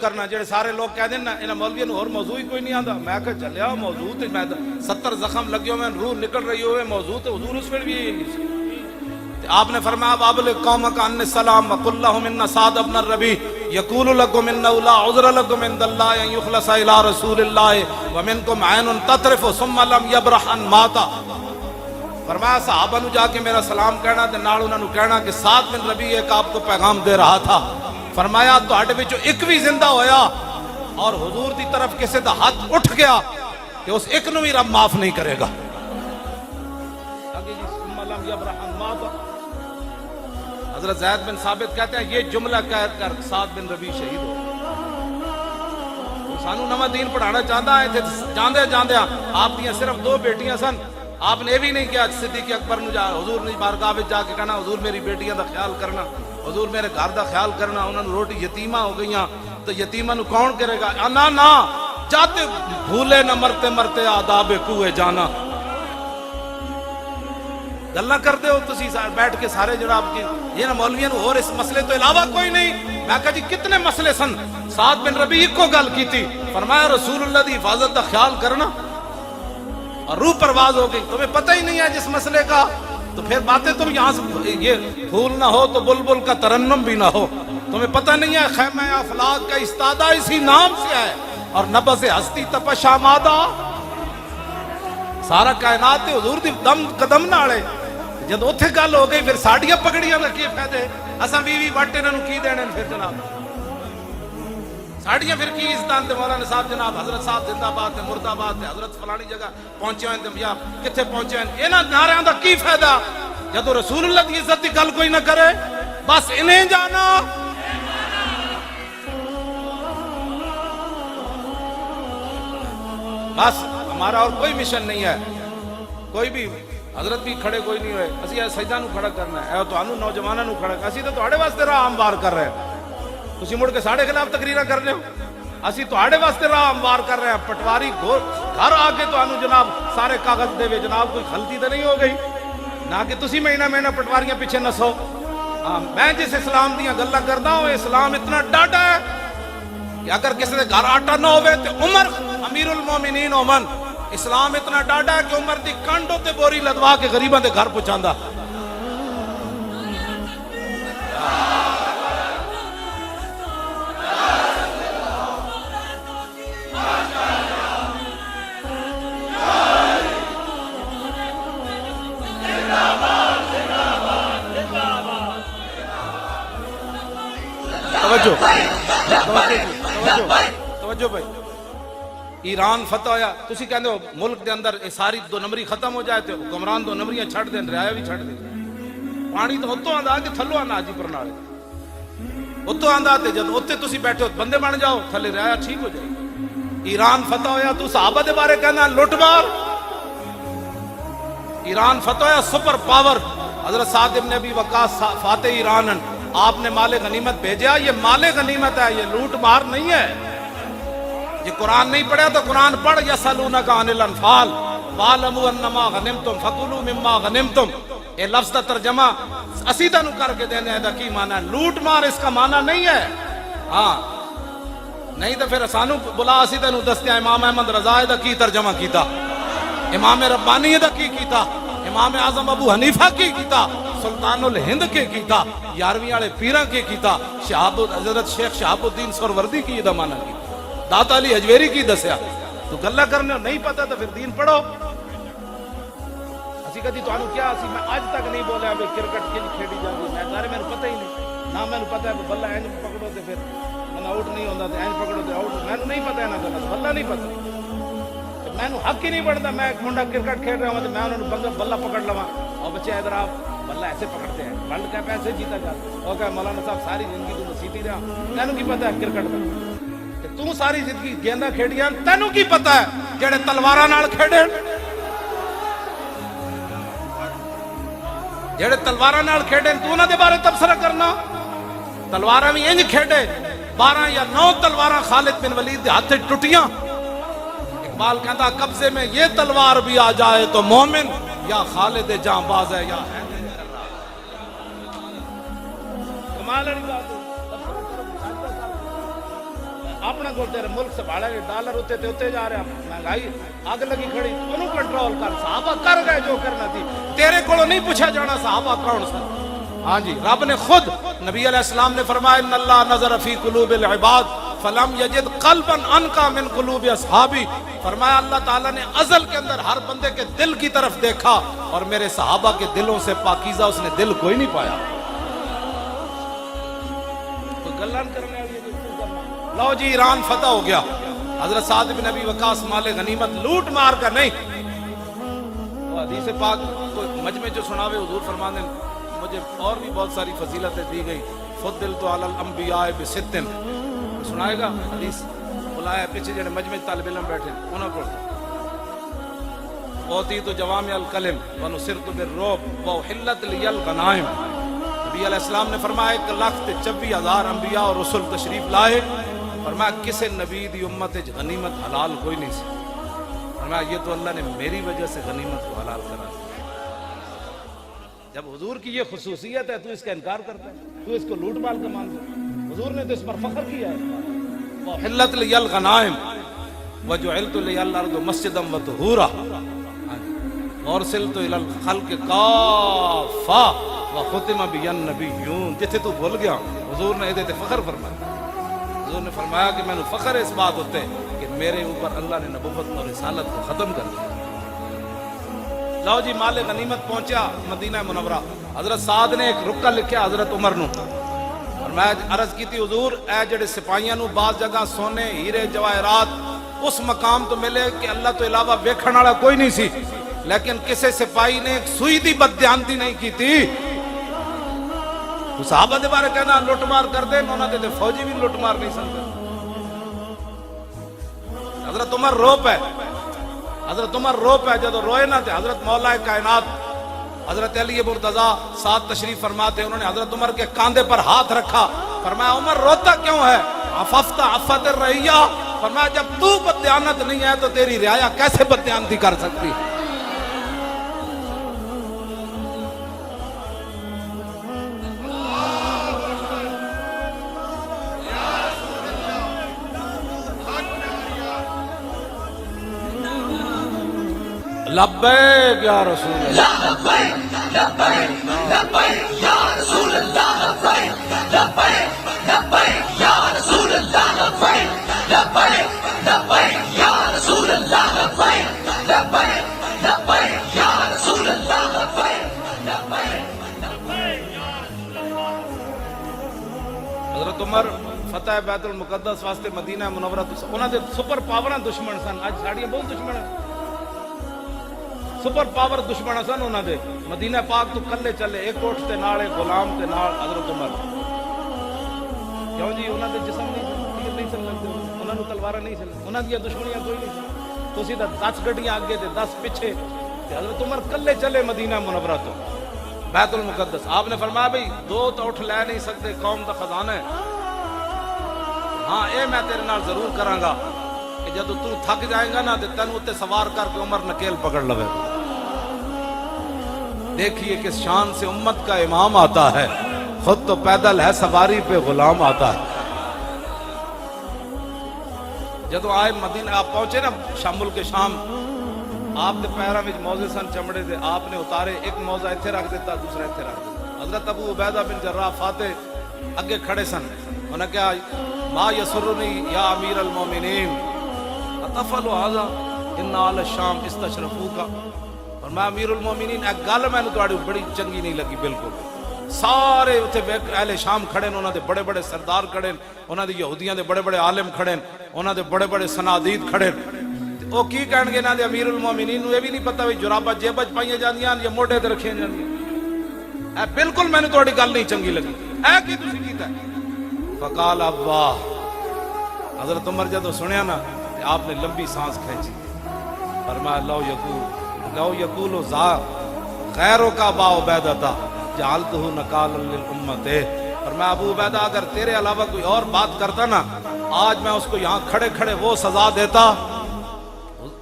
کرنا جڑے سارے لوگ کہہ دیں نا انہاں مولویوں اور موضوع ہی کوئی نہیں آندا. میں کہ چلیا موضوع تے میں 70 زخم لگے ہوئے روح نکل رہی ہوئے موضوع تے حضور اس پہ بھی تے آپ نے فرمایا وابل قومک ان السلام وقل لهم ان سعد بن الربیع یقول لكم انه لا عذر لكم عند الله ان يخلص الى رسول الله ومنكم عين تطرف ثم لم يبرح ان مات. فرمایا صحابہ نو جا کے میرا سلام کہنا تے نال انہاں نو کہنا کہ سعد بن ربیع ایک آپ کو پیغام دے رہا تھا. فرمایا تو ہڈ وچوں ایک بھی زندہ ہویا اور حضور دی طرف کسی دا ہاتھ اٹھ گیا کہ اس ایک نو بھی رب معاف نہیں کرے گا. حضرت زید بن ثابت کہتے ہیں یہ جملہ کہہ کر سعد بن ربیع شہید ہو. سانو نواں دین پڑھانا چاہتا ہے جاندے جاندے آپ دیاں صرف 2 بیٹیاں سن. آپ نے یہ بھی نہیں کیا صدیق اکبر نو جا حضور نے بارگاہ وچ جا کے کہنا حضور میری بیٹیاں دا خیال کرنا, حضور میرے گھر دا خیال کرنا, انہوں نے روٹی یتیمہ ہو گئیاں تو یتیمہ نو کون کرے گا. نا نا جاتے بھولے نہ مرتے مرتے آداب کوئے جانا. گلاں کرتے ہو تسی بیٹھ کے سارے جناب کی یہ نا مولویوں نے اور اس مسئلے تو علاوہ کوئی نہیں. میں کہا جی کتنے مسئلے سن. سعد بن ربیع کو گل کی تھی فرمایا رسول اللہ دی حفاظت دا خیال کرنا اور روح پرواز ہو گئی. تمہیں پتہ ہی نہیں ہے جس مسئلے کا تو پھر باتیں تم یہاں سے یہ پھول نہ ہو تو بلبل کا ترنم بھی نہ ہو. تمہیں پتہ نہیں ہے خیمہ افلاک کا استادہ اسی نام سے ہے اور نبض ہستی تپش آمادہ سارا کائنات حضور دی دم قدم نالے. جب اتھے گل ہو گئی پھر ساڑیاں پکڑیاں دا کی فائدے. اساں بیوی بٹ انہاں نو کی دینے پھر جناب ساڑیاں پھر کی عزتاں تے مولانا صاحب جناب حضرت صاحب زندہ باد تے مرد آباد تے حضرت فلانی جگہ پہنچے ہوئے تے یا کتھے پہنچے ہیں. انہاں نعریاں دا کی فائدہ جدو رسول اللہ کی عزت کی گل کوئی نہ کرے. بس انہیں جانا بس ہمارا اور کوئی مشن نہیں ہے. کوئی بھی حضرت بھی کھڑے کوئی نہیں ہوئے. اسی سجدہ نو کھڑا کرنا ہے تو انو نوجوانوں نو کھڑا اسی تو تہاڈے واسطے راہ ہموار کر رہے ہیں. تسی مڑ کے ساڑے خلاف تقریرہ کر رہے ہو. اسی تہاڈے واسطے راہ ہموار کر رہے ہیں. پٹواری گھر آ کے تو انو جناب سارے کاغذ دے وے جناب کوئی غلطی تو نہیں ہو گئی نہ کہ تسی مہینہ مہینہ پٹواریاں پیچھے نسو. میں جس اسلام دیاں گلاں کردا ہوں اسلام اتنا ڈاڈا ہے کہ اگر کسی دے گھر آٹا نہ ہوئے تو عمر امیر المومنین عمر اسلام اتنا ڈاڈا ہے کہ عمر دی کنڈوں تے بوری لدوا کے غریباں دے گھر پہنچاندا. توجہ بھائی ایران فتح ہویا تسی کہندے ہو ملک دے اندر ساری 2 نمبری ختم ہو جائے تے حکمران 2 نمبریاں چھڑ دین رعایا بھی چھڑ دین. پانی تو اتوں آندا کہ تھلو آنا جی پرنالے اتوں آندا تے جد اوتے تسی بیٹھے ہو بندے بن جاؤ تھلے رعایا ٹھیک ہو جائے. ایران فتح ہویا تو صحابہ دے بارے کہنا لٹ مار. ایران فتح ہویا سپر پاور حضرت سعد بن ابی وقاص فاتح ایران آپ نے مال غنیمت بھیجا. یہ مال غنیمت ہے, یہ لوٹ مار نہیں ہے. یہ قرآن نہیں پڑھا تو قرآن پڑھ یسألونک عن الانفال وَاعْلَمُوا أَنَّمَا غَنِمْتُمْ فَكُلُوا مِمَّا غَنِمْتُمْ. یہ لفظ دا ترجمہ اسیدہ نو کر کے دینے دا کی معنی ہے. لوٹ مار اس کا معنی نہیں ہے. ہاں نہیں تو پھر سانو بلا اسیدہ نو دستیا امام احمد رضا دا کی ترجمہ کیتا, امام ربانی دا کی کیتا, امام اعظم ابو حنیفہ کی کیتا, سلطان الہند کے کیتا, 11ویں والے پیراں کے کیتا, حضرت شیخ شہاب الدین سروردی کی دا معنی کی, داتا علی حجویری کی دسیا. تو گلہ کرنے نہیں پتا تو پھر دین پڑھو. اسی کہتی تو آنو کیا اسی میں آج تک نہیں بولے ابھی کرکٹ کن کھیڑی جاؤں میں سارے میں نے پتہ ہی نہیں نہ میں نے پتہ ہے بلہ اینج پکڑو تے پھر میں آؤٹ نہیں ہوتا تے اینج پکڑو تے آؤٹ میں نے نہیں پتہ ہے نہ گلہ بلہ نہیں پتہ میں نے حق ہی نہیں پڑھتا. میں ایک منڈا کرکٹ کھیل رہا ہوں تو میں انہوں نے بلہ پکڑ لوا اور بچے ادھر آپ بلہ ایسے پکڑتے ہیں ورلڈ کپ ایسے جیتا جا اور کہ مولانا صاحب ساری زندگی تو سیتی رہا تینوں کی پتہ ہے کرکٹ کا تو ساری زندگی گیندہ کھیڑیاں تینوں کی پتہ ہے جڑے تلواراں نال کھیڑے جڑے تلواراں نال کھیڑے تو انہاں دے بارے تبصرہ کرنا. تلواراں بھی انج کھیڑے 12 یا 9 تلواراں خالد بن ولید دے ہاتھ ٹوٹیاں. اقبال کہتا قبضے میں یہ تلوار بھی آ جائے تو مومن یا خالد جاں باز ہے یا کمال والی بات ہے. اپنا کو تیرے ملک سنبھالا گیا ڈالر اتنے جا رہا مہنگائی اگ لگی کھڑی انہوں کنٹرول کر صحابہ کر گئے جو کرنا تھی تیرے کو نہیں پوچھا جانا صحابہ کون سا ہاں جی رب نے خود نبی علیہ السلام نے فرمایا ان اللہ نظر فی قلوب العباد فلم یجد قلبا انقا من قلوب اصحابی فرمایا اللہ تعالیٰ نے ازل کے اندر ہر بندے کے دل کی طرف دیکھا اور میرے صحابہ کے دلوں سے پاکیزہ اس نے دل کوئی نہیں پایا کوئی گلان کرنے لو جی ایران فتح ہو گیا حضرت سعد بن ابی وقاص مال غنیمت لوٹ مار کر نہیں وہ حدیث پاک کوئی مجمع جو سناوے حضور فرمانے مجھے اور بھی بہت ساری فضیلتیں دی گئی فضلت علی الانبیاء بست سنائے گا حدیث بلایا پیچھے جڑے مجمع طالب علم بیٹھے انہوں کو اوتیت جوامع الکلم ونصرت بالرعب واحلت لی الغنائم نبی علیہ السلام نے فرمایا 1,24,000 انبیاء اور رسول تشریف لائے فرمایا کسی نبی دی امت غنیمت حلال کوئی نہیں سی فرمایا یہ تو اللہ نے میری وجہ سے غنیمت کو حلال کرا جب حضور کی یہ خصوصیت ہے تو اس کا انکار کرتا ہے تو اس کو لوٹ مال کا مانتا ہے حضور نے تو اس پر فخر کیا ہے وحلت لی الغنائم وجعلت لی الارض مسجدا وطہورا وارسلت الی الخلق کافا وختم بی النبیون جتھے تو بھول گیا حضور نے ادھے فخر فرمایا حضور نے فرمایا کہ میں نے فخر اس بات ہوتے کہ میرے اوپر اللہ نے نبوت اور رسالت کو ختم کر دیا لو جی مال غنیمت پہنچا مدینہ منورہ حضرت سعد نے ایک رکا لکھیا حضرت عمر نو اور میں عرض کی تھی حضور اے جڑے سپاہیاں نو بعض جگہ سونے ہیرے جواہرات اس مقام تو ملے کہ اللہ تو علاوہ ویکھن والا کوئی نہیں سی لیکن کسی سپاہی نے ایک سوئی دی بددیانتی نہیں کی تھی صحابہ دے بارے کہنا لٹ مار کر دے انہوں نے فوجی بھی لٹ مار نہیں سکتے حضرت عمر روپ ہے حضرت عمر روپ ہے جب روئے نہ تھے حضرت مولا کائنات حضرت علی مرتضیٰ ساتھ تشریف فرماتے انہوں نے حضرت عمر کے کاندھے پر ہاتھ رکھا فرمایا عمر روتا کیوں ہے عففت عفت الرعیہ فرمایا جب تو بددیانت نہیں ہے تو تیری رعایا کیسے بددیانتی کر سکتی لبیک یا رسول اللہ لبیک لبیک لبیک یا رسول اللہ لبیک لبیک لبیک یا رسول اللہ لبیک لبیک لبیک یا رسول اللہ لبیک لبیک لبیک یا رسول اللہ لبیک لبیک لبیک یا رسول اللہ حضرت عمر فتح بیت المقدس واسطے مدینہ منورہ انہاں دے سپر پاوراں دشمن سن اج ساڈیاں بہت دشمن ہیں سپر پاور دشمن سن انہاں دے مدینہ پاک تو کلے چلے ایک کوٹھ تے نال ایک غلام تے نال حضرت عمر کیوں جی انہاں دے جسم نہیں سن لگدے انہاں نوں تلواریں نہیں سن انہاں دی دشمنیاں کوئی نہیں تسی تے 10 گڈیاں اگے تے 10 پیچھے تے حضرت عمر کلے چلے مدینہ منورہ تو بیت المقدس آپ نے فرمایا بھئی دو تو اٹھ لے نہیں سکتے قوم دا خزانہ ہے ہاں اے میں تیرے نال ضرور کراں گا کہ جب تو تھک جائے گا نا تے تینوں تے سوار کر کے عمر نکیل پکڑ لوے دیکھیے کس شان سے امت کا امام آتا ہے خود تو پیدل ہے سواری پہ غلام آتا ہے جب آئے مدینہ آپ پہنچے نا شامل کے شام آپ دے پیرہ میں موزے سن چمڑے دے آپ نے اتارے ایک موزہ اتھے رکھ دیتا دوسرا اتھے رکھ دیتا حضرت ابو عبیدہ بن جراح فاتح اگے کھڑے سن انہوں نے کہا ما یسرنی یا امیر المومنین اتفلو حاضا انا علی الشام استشرفو کا اور میں امیر المومنین ایک گل میں نے تو بڑی چنگی نہیں لگی بالکل سارے اتھے اہل شام کھڑے انہوں نے بڑے بڑے سردار کھڑے انہوں نے یہودیاں دے بڑے بڑے عالم کھڑے انہوں نے بڑے بڑے سنادید کھڑے وہ کی کہن گے نا دے امیر المومنین یہ بھی نہیں پتا جرابہ جیبج پائیاں جاندیاں یا موٹے تے رکھیں جاندیاں اے بالکل میں نے تو گل نہیں چنگی لگی اے کی تسی کیتا ہے فقال ابا حضرت عمر جدو سنیا نا آپ نے لمبی سانس کھینچی فرمایا لو یقول غیروں کا با عبیدہ تھا جعلتہ نکالا للامت فرمایا ابو عبیدہ اگر تیرے علاوہ کوئی اور بات کرتا نا آج میں اس کو یہاں کھڑے کھڑے وہ سزا دیتا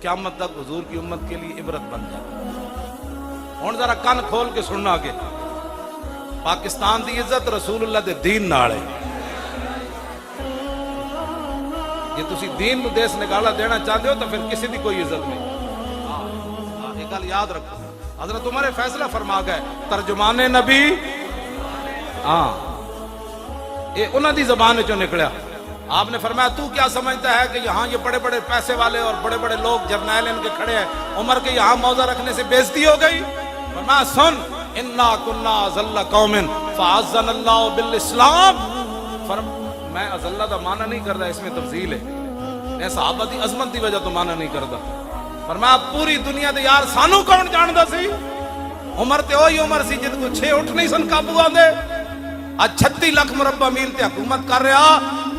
قیامت تک حضور کی امت کے لیے عبرت بن جاتا ہوں ذرا کان کھول کے سننا کہ پاکستان دی عزت رسول اللہ دے دین نال ہے ਜੇ ਤੁਸੀਂ ਦੀਨ ਨੂੰ ਦੇਸ ਨਿਕਾਲਾ ਦੇਣਾ ਚਾਹੁੰਦੇ ਹੋ ਤਾਂ ਫਿਰ ਕਿਸੇ ਦੀ ਕੋਈ ਇੱਜ਼ਤ ਨਹੀਂ। ਇਹ ਗੱਲ ਯਾਦ ਰੱਖੋ। حضرت عمر فیصلہ فرما گئے ترجمان نبی ہاں یہ انہوں دی زبان چوں نکلیا. آپ نے فرمایا تو کیا سمجھتا ہے کہ یہاں یہ بڑے بڑے پیسے والے اور بڑے بڑے لوگ جرنیل ان کے کھڑے ہیں، عمر کے یہاں موضع رکھنے سے بےزتی ہو گئی؟ فرمایا سن انا کنا ذل قوم فعزنا اللہ بالاسلام. میں ازلہ دا معنی نہیں کرتا، اس میں تفضیل ہے. میں صحابہ دی عظمت دی وجہ تو معنی نہیں کرتا. فرمایا پوری دنیا دے یار سانو کون جاندا سی؟ عمر تے وہی عمر سی جد کو 6 اٹھ نہیں سن قابو آندے. اج 36 لاکھ مربع میل تے حکومت کر رہا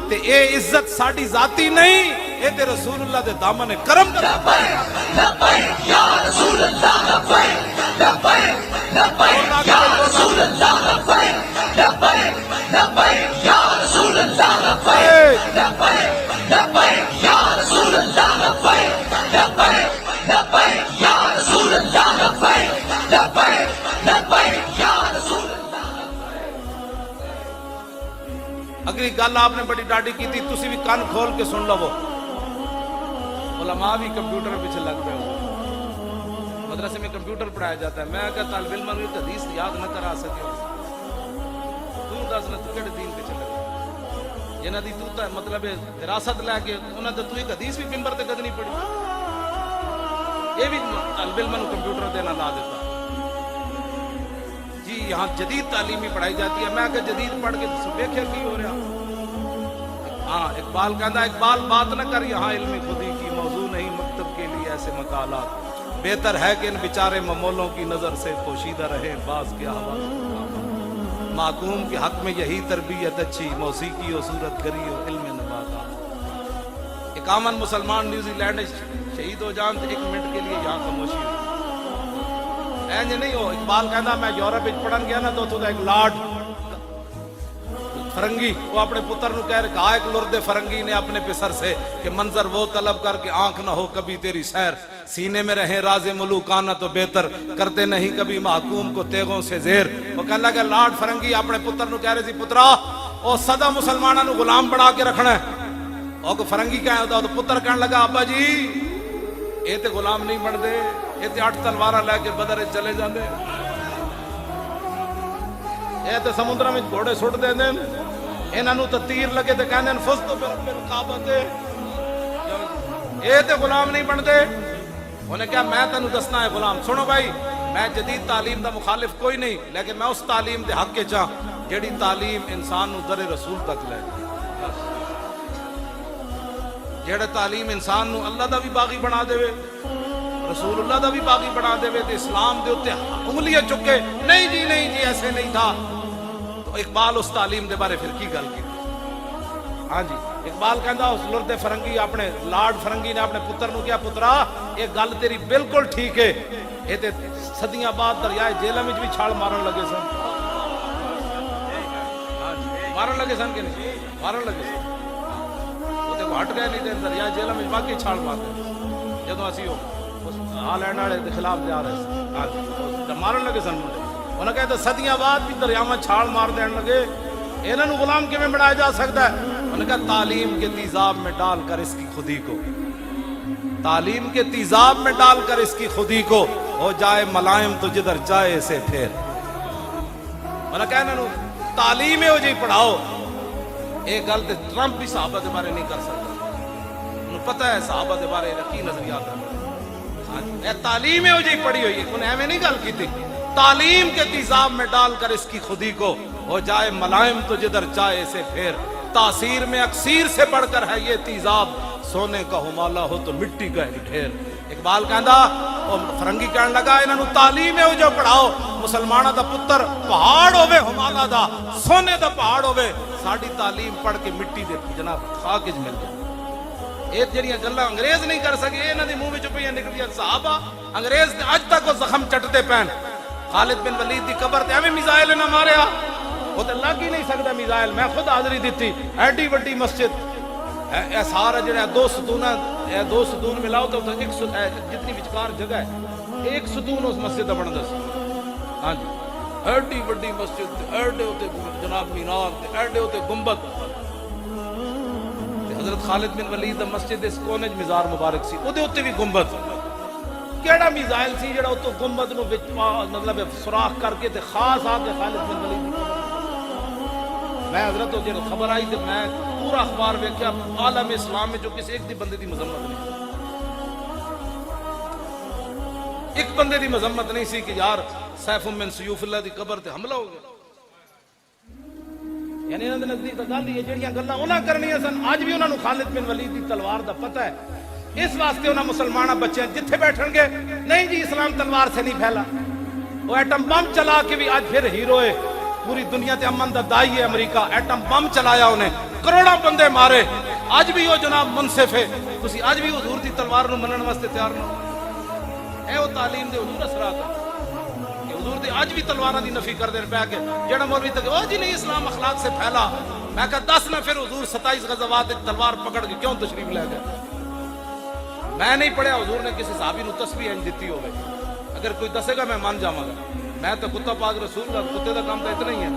تے اے عزت ساڈی ذاتی نہیں، اے تے رسول اللہ دے دامن کرم دا. لبیک یا رسول اللہ، لبیک لبیک لبیک یا رسول اللہ، لبیک لبیک لبیک یا رسول اللہ، لبیک لبیک لبیک یا رسول اللہ، لبیک لبیک لبیک یا رسول اللہ، لبیک لبیک لبیک یا رسول اللہ. اگلی گل آپ نے بڑی ڈاڈی کی تھی، تسی بھی کان کھول کے سن لو. علماء بھی کمپیوٹر پیچھے لگ گئے ہو. مدرسے میں کمپیوٹر پڑھایا جاتا ہے. میں کہتا طالب علم کو حدیث یاد نہ کرا سکے تو دس نہ تو کہڑے دین پہ چلے گا. یہ نہ دی تو تا مطلب وراثت لے کے انہاں تے تو ایک حدیث بھی ممبر تے کدی نہیں پڑھی. یہ بھی طالب علم کو کمپیوٹر دینا لا دیتا. جی یہاں جدید تعلیمی پڑھائی جاتی ہے. میں کہ جدید پڑھ کے دیکھیں کی ہو رہا. ہاں اقبال کہتا ہے اقبال بات نہ کر یہاں علم خودی کی، موضوع نہیں مکتب کے لیے ایسے مقالات. بہتر ہے کہ ان بیچارے ممولوں کی نظر سے پوشیدہ رہے بعض کے حوالے. معقوم کے حق میں یہی تربیت اچھی، موسیقی و صورت گری و علم نباتات. 51 مسلمان نیوزی لینڈ شہید ہو جان تو 1 منٹ کے لیے یہاں خاموشی ہوئی. اینج نہیں ہو. اقبال کہنا میں یورپ پڑھن گیا نا تو ایک لارڈ فرنگی وہ اپنے پتر نو کہہ رہا ایک لرد فرنگی نے اپنے پسر سے کہ منظر وہ طلب کر کے آنکھ نہ ہو کبھی تیری سیر، سینے میں رہے راز ملوکانہ تو بہتر، کرتے نہیں کبھی محکوم کو تیغوں سے زیر. وہ کہنے لگا لارڈ فرنگی اپنے پتر نو کہہ رہے سی پترا او سدا مسلمانہ نو غلام بنا کے رکھنا ہے. اور فرنگی کہہ ہوتا تو پتر کہنے لگا ابا جی اے تے غلام نہیں بن دے، اے تے 8 تلوارہ لے کے بدر چلے جاندے، اے تے سمندر میں گھوڑے سٹ دے دیں، انہوں تو تیر لگے تے کہنے فز تو برب الکعبہ تے. اے تے غلام نہیں بن دے. انہیں کہا میں تینوں دسنا ہے غلام. سنو بھائی میں جدید تعلیم دا مخالف کوئی نہیں، لیکن میں اس تعلیم دے حق کے چاہ جیڑی تعلیم انسان نو در رسول تک لے، جیڑا تعلیم انسان نو اللہ دا بھی باغی بنا دے، رسول اللہ دا بھی باغی بنا دے تے اسلام دے اوتے انگلیاں چکے نہیں جی ایسے نہیں تھا. تو اقبال اس تعلیم دے بارے پھر کی گل کی. ہاں جی اقبال کہندا اس لرد فرنگی اپنے لارڈ فرنگی نے اپنے پتر نو کہا پترا یہ گل تیری بالکل ٹھیک ہے، یہ تے صدیاں بعد دریائے جہلم وچ بھی چھال مارن لگے سن. مارن لگے سن کہ نہیں مارن لگے سن. وہ تے ہٹ گئے نہیں تے دریائے جہلم وچ باقی چھال مارتے جدوں اسی ہالینڈ والے کے خلاف جا رہے سن. مارن لگے سن منڈے. انہوں نے کہا صدیاں بعد بھی دریاواں چھال مار دین لگے، انہوں نے غلام کیویں بنایا جا سکتا ہے؟ انہوں نے کہا تعلیم کے تیزاب میں ڈال کر اس کی خودی کو، تعلیم کے تیزاب میں ڈال کر اس کی خودی کو ہو جائے ملائم تو جدھر جائے اسے پھر. انہوں نے کہا انہوں تعلیم ہو جی پڑھاؤ. ایک گل تے ٹرمپ بھی صحابہ دے بارے نہیں کر سکتا. انہوں پتہ ہے صحابہ دے بارے کی نظریات ہے. تعلیم ہو جی پڑھی ہوئی ہے. انہیں ایویں نہیں گل کی تھی. تعلیم کے تیزاب میں ڈال کر اس کی خودی کو ہو جائے ملائم تو جدھر جائے اسے پھر. تاثیر میں اکثیر سے بڑھ کر ہے یہ تیزاب، سونے کا ہمالہ ہو تو مٹی کا ہی ڈھیر. اقبال کہندا اور فرنگی کہنے لگا انہوں تعلیم ہے جو پڑھاؤ. مسلمانہ دا پتر پہاڑ ہوے ہمالہ دا، سونے دا پہاڑ ہوے، ساڈی تعلیم پڑھ کے مٹی دے جناب خاک وچ مل جائے. یہ جڑیاں گلاں انگریز نہیں کر سکے انہاں دے منہ وچوں پئی نکلیاں. صحابہ انگریز تے اج تک وہ زخم چٹتے پین. خالد بن ولید دی قبر تے ایویں میزائل نہ ماریا، وہ تے لگ ہی نہیں سکدا میزائل. میں خود حاضری دتی. ایڈی وڈی مسجد اے سارا جڑا دو ستون ملاؤ تو ایک جتنی وچکار جگہ ہے ایک ستون اس مسجد دا بندا سی. ہاں جی ایڈی وڈی مسجد، ایڈے ہوتے جناب مینار تے ایڈے ہوتے گنبد. حضرت خالد بن ولید دا مسجد اس کونے مزار مبارک سی اودے اوتے بھی گنبد کیڑا میزائل سی جڑا اتوں گنبد نو وچ مطلب سوراخ کر کے تے خاص آ کے خالد بن ولید میں حضرت تو جب خبر آئی تے میں پورا اخبار ویکھیا عالم اسلام میں جو کسی ایک دی بندے دی مذمت نہیں ایک بندے دی مذمت نہیں سی کہ یار سیف من سیوف اللہ دی قبر تے حملہ ہو گیا یعنی انہاں دے نزدیک گل یہ جڑیاں گلاں انہاں کرنیاں سن اج بھی انہاں نو خالد بن ولید دی تلوار دا پتہ ہے اس واسطے انہاں مسلماناں بچے جتھے بیٹھن گے نہیں جی اسلام تلوار سے نہیں پھیلا وہ ایٹم بم چلا کے بھی آج پھر ہیرو ہے پوری دنیا تے امن دا دائی ہے امریکہ ایٹم بم چلایا انہیں کروڑاں بندے مارے آج بھی وہ جناب منصف ہے تسی آج بھی حضور دی تلوار نو منن واسطے تیار نہ اے وہ تعلیم دے حضور اثرات ہے کہ حضور دی آج بھی تلواراں دی نفی کر دین پہ کے جڑا مولوی تک او جی نہیں اسلام اخلاق سے پھیلا میں کہا 10 میں پھر حضور 27 غزوات تلوار پکڑ کے کیوں تشریف لے گئے میں نہیں پڑھیا حضور نے کسی صحابی نو تسبیح انج دیتی ہوگی اگر کوئی دسے گا میں مان جاواں گا میں تو کتا پاک رسول کا کتے کا کام تو اتنا ہی ہے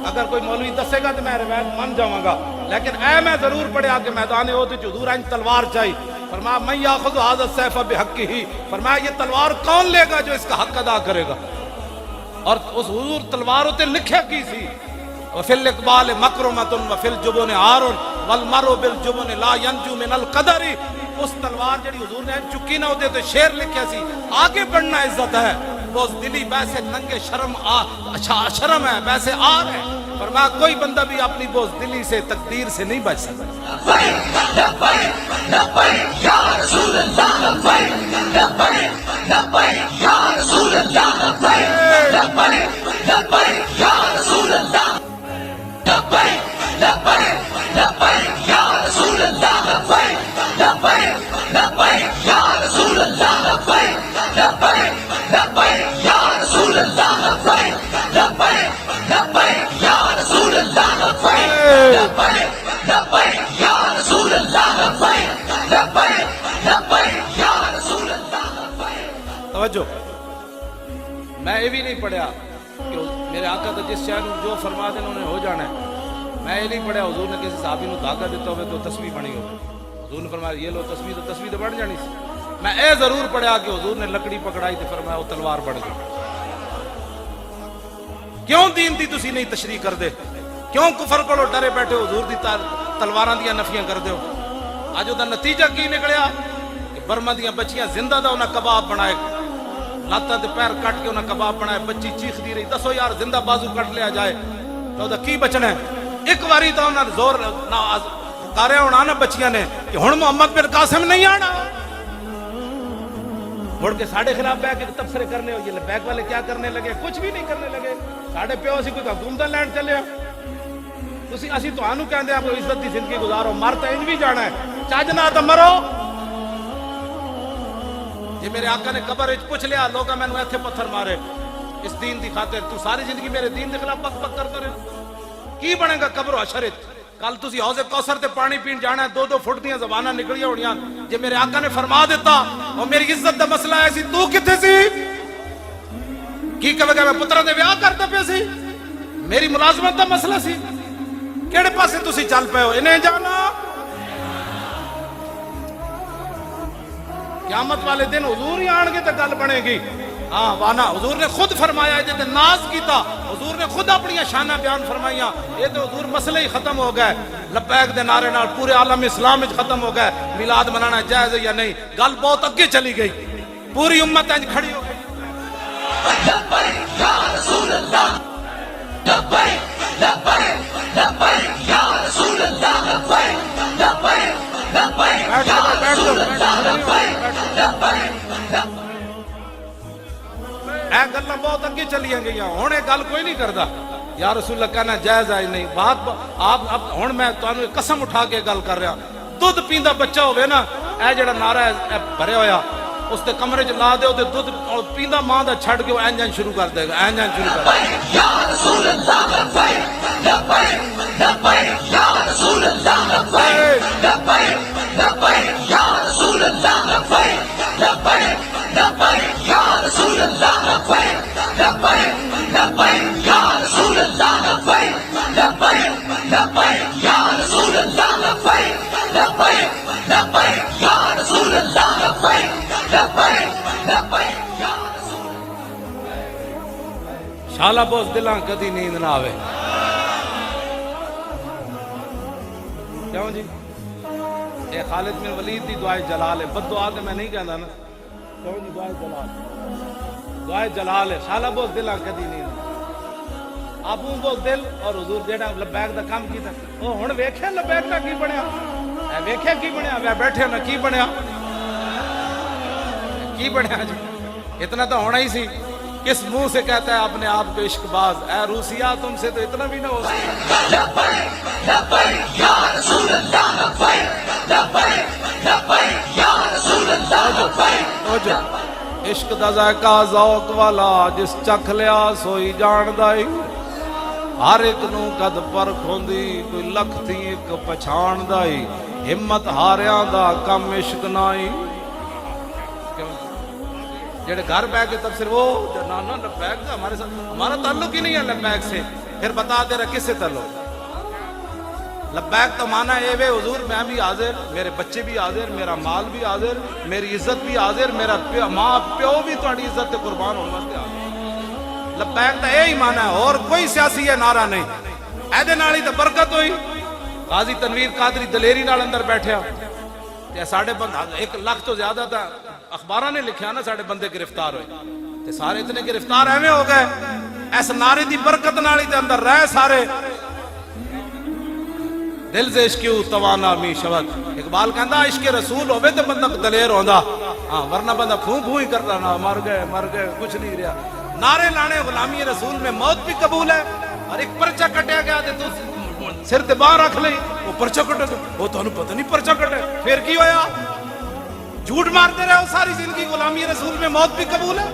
اگر کوئی مولوی دسے گا تو میں روایت مان جاواں گا لیکن اے میں ضرور پڑھیا کہ میدان احد وچ حضور انج تلوار چاہی فرمایا من یاخذ ھذا السیف بحقہ فرمایا یہ تلوار کون لے گا جو اس کا حق ادا کرے گا اور اس حضور تلوار تے لکھیا کی سی وفی الاقبال مکرمۃ وفی الجبن عار والمرء بالجبن لا ینجو من القدر اس تلوار جڑی حضور نے چکی نہ ہوتے تو شعر لکھیا سی آگے بڑھنا عزت ہے بوز دلی ویسے ننگے شرم شرم ہے ویسے آر ہے فرمایا کوئی بندہ بھی اپنی بوز دلی سے تقدیر سے نہیں بچ سکتا یا رسول اللہ لبیک لبیک لبیک یا رسول اللہ لبیک لبیک لبیک یا رسول اللہ لبیک لبیک لبیک یا رسول اللہ لبیک لبیک لبیک یا رسول اللہ لبیک لبیک لبیک یا رسول اللہ لبیک لبیک لبیک یا رسول اللہ لبیک لبیک لبیک یا رسول اللہ لبیک لبیک لبیک یا رسول اللہ لبیک توجہ میں یہ بھی نہیں پڑھیا کہ میرے آقا تو جس شاہ جو فرما دیں انہوں نے ہو جانا ہے میں یہ نہیں پڑھیا حضور نے کسی صحابی کو دھاگا دیتا ہوئے تو تسبیح بنی ہو حضور نے فرمایا یہ لو تسبیح تو بڑھ جانی سی میں اے ضرور پڑھیا کہ حضور نے لکڑی پکڑائی تو فرمایا وہ تلوار بڑھ گئی کیوں دین دی تسی نہیں تشریح کر دے کیوں کفر کو ڈرے بیٹھے حضور دی تلواراں دیا نفیاں کر دیو آج دا نتیجہ کی نکلیا کہ برما دیا بچیاں زندہ دا انہاں کباب بنائے لاتاں تے پیر کٹ کے انہاں کباب بنائے بچی چیخ دی رہی دسو یار زندہ بازو کٹ لیا جائے تو دا کی بچنا ہے ایک واری تو انہاں زور کارے ہونا نا بچیاں نے کہ ہن محمد بن قاسم نہیں آنا مڑ کے ساڑھے خلاف بیک ایک تبصرے کرنے ہو یہ بیک والے کیا کرنے لگے کچھ بھی نہیں کرنے لگے ساڑھے پیو اسی کوئی حکومت لینڈ چلے تسی اسی تو آنو کہندے آپ کو عزت دی زندگی گزارو مر تو انج بھی جانا ہے چاجنا تو مرو یہ میرے آقا نے قبر وچ پوچھ لیا لوگا میں نے ایتھے پتھر مارے اس دین دی خاطر تو ساری زندگی میرے دین دے خلاف بک بک کرتے رہے کی بنے گا قبر و حشر کل تسی حوض کوثر تے پانی پین جانا ہے 2-2 فٹ دیاں زباناں نکلیاں ہونیاں جے میرے آقا نے فرما دیتا اور میری عزت دا مسئلہ ہے سی تو کتے سی کی کہے گا میں پترا دے بیاہ کرتے پہ سی میری ملازمت دا مسئلہ سی کیڑے پاسے تسی چل پے ہو انہیں جانا قیامت والے دن حضور ہی آن گے تو گل بنے گی ہاں وانا حضور نے خود فرمایا جے ناز کیتا حضور نے خود اپنی شانہ بیان فرمائیاں یہ تو حضور مسئلہ ہی ختم ہو گئے لبیک دے نعرے نال پورے عالم اسلام وچ ختم ہو گئے میلاد منانا جائز ہے یا نہیں گل بہت اگے چلی گئی پوری امت انج کھڑی ہو گئی لبیک یا رسول اللہ لبیک لبیک لبیک یا رسول اللہ لبیک لبیک لبیک یا رسول اللہ لبیک لبیک اے گلاں بہت اگے چلیاں گئیاں ہن اے گل کوئی نہیں کردا یا رسول اللہ کہنا جائز ہے نہیں بات آپ ہن میں تانوں قسم اٹھا کے گل کر رہا دودھ پیندا بچہ ہوے نا اے جڑا نعرہ ہے بھرے ہویا اس تے کمرے چ لا دیو تے دودھ پیندا ماں دا چھڈ کے اینج شروع کر دے گا اینج شروع کر یا رسول اللہ لبیک لبیک لبیک یا رسول اللہ لبیک لبیک لبیک یا رسول اللہ لبیک لبیک لبیک یا رسول اللہ لبیک لبیک لبیک یا رسول اللہ لبیک لبیک لبیک یا رسول اللہ لبیک لبیک لبیک یا رسول اللہ لبیک لبیک لبیک یا رسول شالا بوس دلاں کدی نیند نہ آوے کیوں جی اے خالد بن ولید دی دعائے جلال ہے بد دعا تے میں نہیں کہندا نا کیوں جی دعائے جلال ہے شالا بوس دلاں کدی نیند ابو بوس دل اور حضور جیڑا لبیک دا کام کیتا او ہن ویکھیا لبیک دا کی بنیا اے ویکھیا کی بنیا وے بیٹھے نا کی بنیا جی اتنا تو ہونا ہی سی کس منہ سے کہتا ہے اپنے آپ کو عشق باز اے روسیا تم سے تو اتنا بھی نہ ہو سکتا لبیک لبیک یا رسول اللہ لبیک لبیک لبیک یا رسول اللہ لبیک عشق دا ذائقہ ذوق والا جس چکھ لیا سوئی جان دائی ہر ایک نو قد پرکھ ہوندی کوئی لکھ تھی ایک پچھان دائی ہمت ہاریاں دا کم عشق نائی جڑے گھر بیٹھ کے تفسیر وہ نانا لبیک دا ہمارے ساتھ ہمارا تعلق ہی نہیں ہے لبیک سے پھر بتا دے رہا کس سے تعلق لبیک تو مانا اے وے حضور میں بھی حاضر میرے بچے بھی حاضر میرا مال بھی حاضر میری عزت بھی حاضر میرا ماں پیو بھی تہاڈی عزت تے قربان ہونے واسطے حاضر لبیک تو یہی مانا ہے اور کوئی سیاسی ہے نعرہ نہیں ایدے نال ہی تے برکت ہوئی قاضی تنویر قادری دلیری نال اندر بیٹھیا تے ساڈے بندہ 1 لاکھ تو زیادہ تھا اخباراں نے لکھیا نا ساڈے بندے گرفتار ہوئے تے سارے اتنے گرفتار ایویں ہو گئے اس نعرے دی برکت نال ہی تے اندر رہ سارے دل سے عشقیو توانا می شود اقبال کہندا عشق رسول ہوے تے بندہ دلیر ہوندا ہاں ورنہ بندہ پھوں پھوں ہی کردا نا مر گئے کچھ نہیں رہا نعرے لانے غلامی رسول میں موت بھی قبول ہے اور ایک پرچہ کٹیا گیا تے تو سر تے باہر رکھ لئی وہ پرچہ کٹے وہ تانوں پتہ نہیں پرچہ کٹے پھر کی ہویا جھوٹ مارتے رہے ہو ساری زندگی غلامی رسول میں موت بھی قبول ہے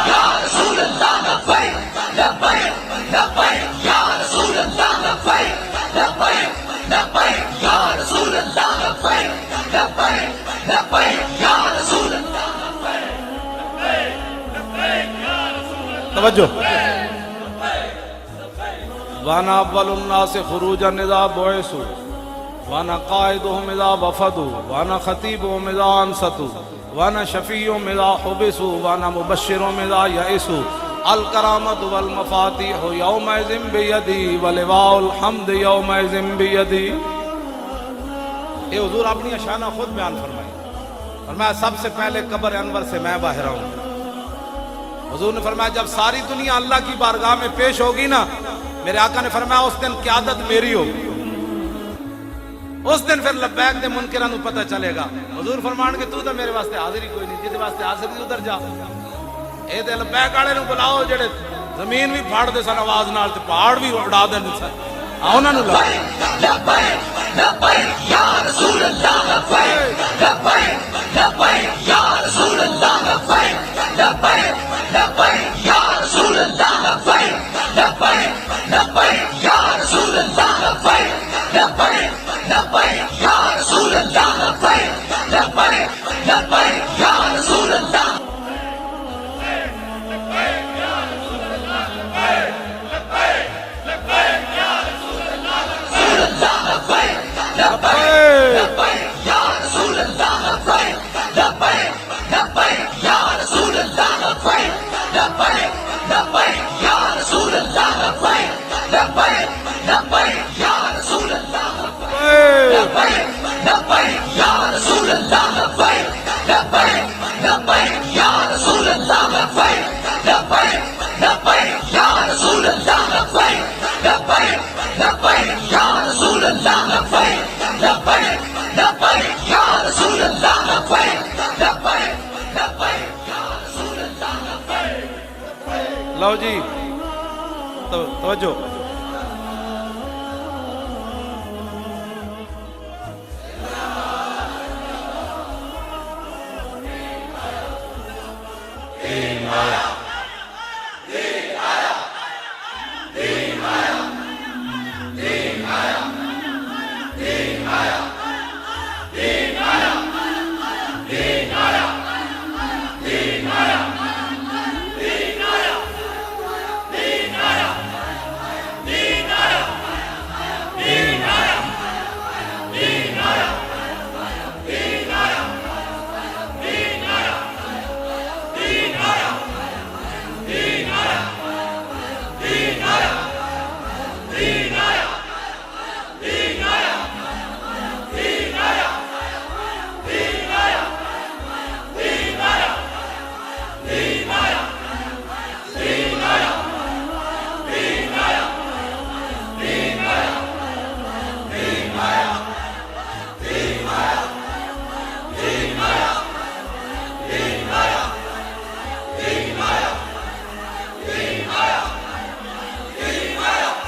یا رسول اللہ لبیک لبیک لبیک یا رسول اللہ لبیک لبیک لبیک یا رسول اللہ لبیک لبیک لبیک یا رسول اللہ توجہ وانا اول الناس خروجا اذا بعثوا وانا قائدهم اذا وفدوا وانا خطيبهم اذا انصتوا وانا شفيعهم اذا حبسوا وانا مبشرهم اذا يئسوا الکرامت والمفاتیح یومئذ بیدی ولواء الحمد یومئذ بیدی یہ حضور اپنی شانہ خود بیان فرمائی فرمایا سب سے پہلے قبر انور سے میں باہر آؤں حضور نے فرمایا جب ساری دنیا اللہ کی بارگاہ میں پیش ہوگی نا میرے آقا نے فرمایا اس دن قیادت میری ہوگی اس دن پھر لبیک دے منکران کو پتہ چلے گا حضور فرمان کہ تو تو میرے واسطے حاضر ہی کوئی نہیں جس واسطے حاضر نہیں ادھر جا اے دے لبیک والے نو بلاؤ جڑے زمین بھی پھاڑ دے سن آواز نال تے پہاڑ بھی اڑا دے سن انہاں نو لبیک لبیک لبیک یا رسول اللہ لبیک لبیک لبیک یا رسول اللہ لبیک لبیک لبیک یا رسول اللہ لبیک لبیک لبیک یا رسول اللہ لبیک لبیک لبیک یا رسول اللہ لبیک لبیک لبیک یا رسول اللہ لو جی توجہ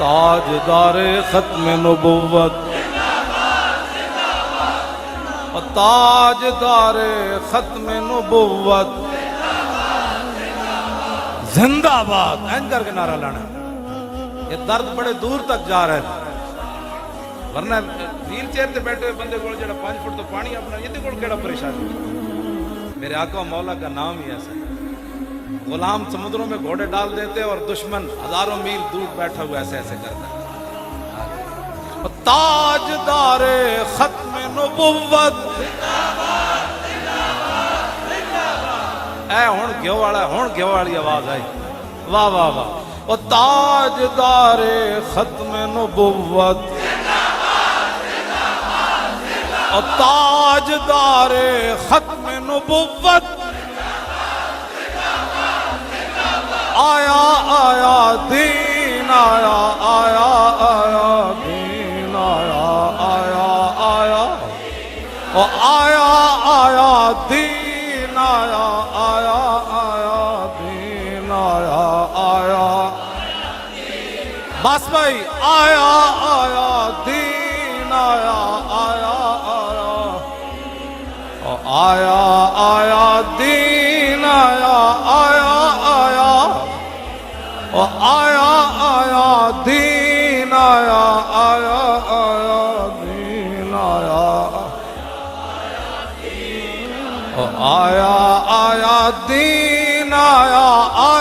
تاجدار ختم نبوت، تاجدار ختم نبوت زندہ باد، این کر کے نعرہ لانا. یہ درد بڑے دور تک جا رہے ہیں، ورنہ ویل چیئر تے بیٹھے ہوئے بندے کو جڑا 5 فٹ تو پانی اپنا یہ کو کیڑا پریشانی. میرے آقا مولا کا نام ہی ایسا ہے. غلام سمندروں میں گھوڑے ڈال دیتے اور دشمن ہزاروں میل دور بیٹھا ہوا ایسے ایسے کرتا ہے. تاجدار ختم نبوت، اے ہون گیو والا، ہون گیو والی آواز آئی. واہ واہ واہ. او تاجدار ختم نبوت، او تاجدار ختم نبوت، آیا آیا دین آیا، آیا آیا دین آیا، آیا آیا او آیا آیا دین آیا، آیا آیا دین آیا، آیا بس بھائی، آیا آیا دین آیا، آیا آیا او آیا آیا دین آیا، آیا آیا او آیا آیا دین آیا، آیا آیا دین آیا او آیا آیا دین آیا، آیا